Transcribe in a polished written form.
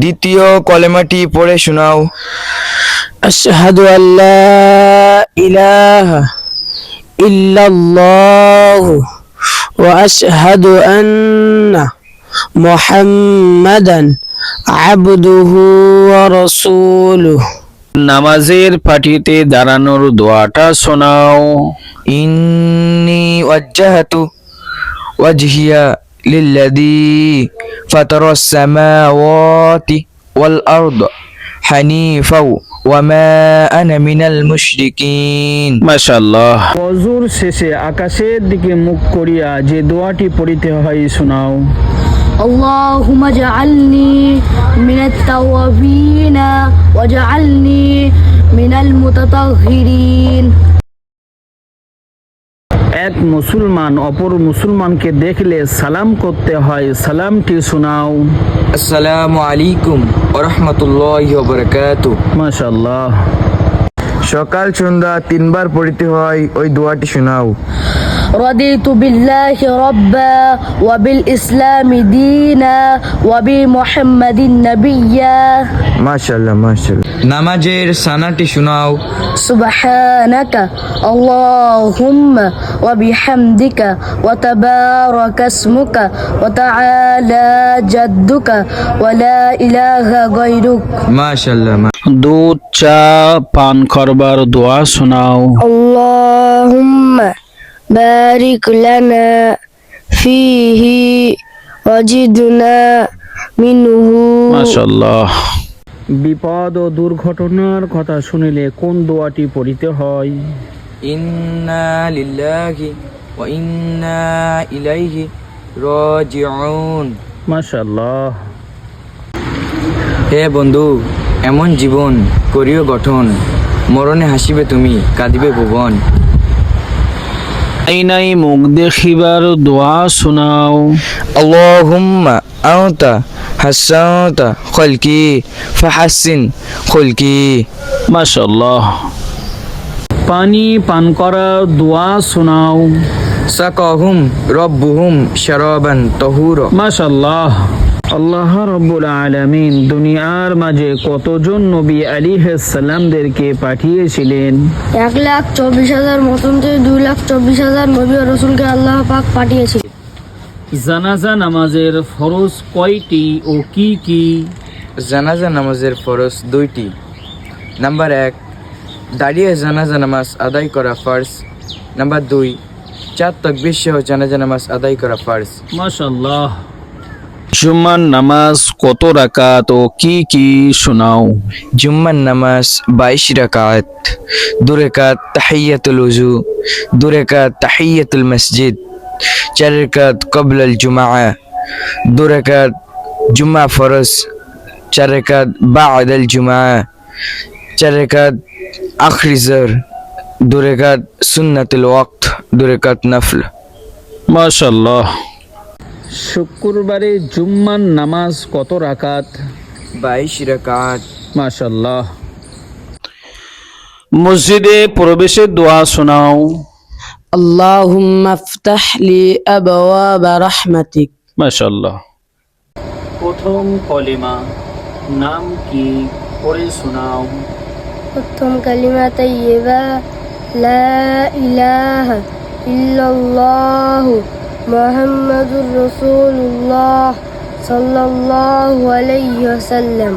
দ্বিতীয় কলেমাটি পড়ে শোনাও। আশহাদু আল্লা ইলাহা ইল্লাল্লাহ ওয়া আশহাদু আন্না মুহাম্মাদান আবদুহু ওয়া রাসূলুহু। নামাজের পাটিতে দাঁড়ানোর দোয়াটা শোনাও। ইন্নী ওয়াজ্জাহতু ওয়াজহিয়া লিল্লাযী ফাতারাস সামাওয়াতি ওয়াল আরদ হানিফাও ওয়া মা আনা মিনাল মুশরিকিন। মাশাআল্লাহ। ওযুর শেষে আকাশের দিকে মুখ করিয়া যে দোয়াটি পড়িতে হয় শোনাও। اللهم اجعلني من التوابين واجعلني من المتطهرين। এক মুসলমান অপর মুসলমানকে দেখলে সালাম করতে হয়, সালামটি শোনাও। আসসালামু আলাইকুম ওয়া রাহমাতুল্লাহি ওয়া বারাকাতুহু। মাশাআল্লাহ। সকাল সন্ধ্যা তিনবার পড়িতে হয়, ওই দোয়াটি শোনাও। رضيت بالله ربا وبالإسلام دينا وبمحمد نبيا। মাশাআল্লাহ মাশাআল্লাহ। নামাজের সানাটি শোনাও। سبحانك اللهم وبحمدك وتبارك اسمك وتعالى جدك ولا إله غيرك। মাশাআল্লাহ। দুধ চা পান করবার দোয়া শোনাও। اللهم بارك لنا فيه وزدنا منه। মাশাআল্লাহ। বিপদ ও দুর্ঘটনার কথা শুনিলে কোন দোয়াটি পড়িতে হয়? ইন্না লিল্লাহি ওয়া ইন্না ইলাইহি রাজিউন। মাশাআল্লাহ। হে বন্ধু, এমন জীবন করিও গঠন, মরণে হাসিবে তুমি, কাঁদিবে ভুবন। আইনাই মুখ দেখিবার দোয়া শোনাও। আল্লাহুম্মা আনতা হাসানতা খলকি ফাহাসিন খলকি। মাশাআল্লাহ। পানি পান করার দোয়া শোনাও। সাকাহুম রব্বুহুম শারাবান তাহুরা। মাশাআল্লাহ। আল্লাহ রাব্বুল আলামিন দুনিয়ার মাঝে কতজন নবী আলাইহিস সালামদেরকে পাঠিয়েছিলেন? 1,24,000 মতন 2,24,000 নবী ও রাসূলকে আল্লাহ পাক পাঠিয়েছিলেন। জানাজা নামাজের ফরজ কয়টি ও কি কি? জানাজা নামাজের ফরজ দুইটি। নাম্বার 1, দাঁড়িয়ে জানাজা নামাজ আদায় করা ফরজ। নাম্বার 2, 4 তাকবীর সহ জানাজা নামাজ আদায় করা ফরজ। মাশাআল্লাহ। জুম্মার নামাজ কত রাকাত ও কি কি শোনাও? জুম্মার নামাজ 22 রাকাত, 2 রাকাত তাহিয়াতুল ওযু, 2 রাকাত তাহিয়াতুল মসজিদ, 4 রাকাত ক্বাবলা আল জুমআ, 2 রাকাত জুমআ ফরজ, 4 রাকাত বা'দা আল জুমআ, 4 রাকাত আখরি জহর, 2 রাকাত সুন্নাতুল ওয়াক্ত, 2 রাকাত নফল। মাশাআল্লাহ। শুক্রবারে জুম্মার নামাজ কত রাকাত? 22 রাকাত। মাশাআল্লাহ। মসজিদে প্রবেশের দোয়া শোনাও। আল্লাহুম্মা ইফতাহ লি আবওয়াবা রাহমাতিক। মাশাআল্লাহ। প্রথম কলিমা নাম কি পড়ে শোনাও। প্রথম কালিমা তাইয়্যিবা লা ইলাহা ইল্লাল্লাহ মুহাম্মাদুর রাসূলুল্লাহ সাল্লাল্লাহু আলাইহি ওয়াসাল্লাম।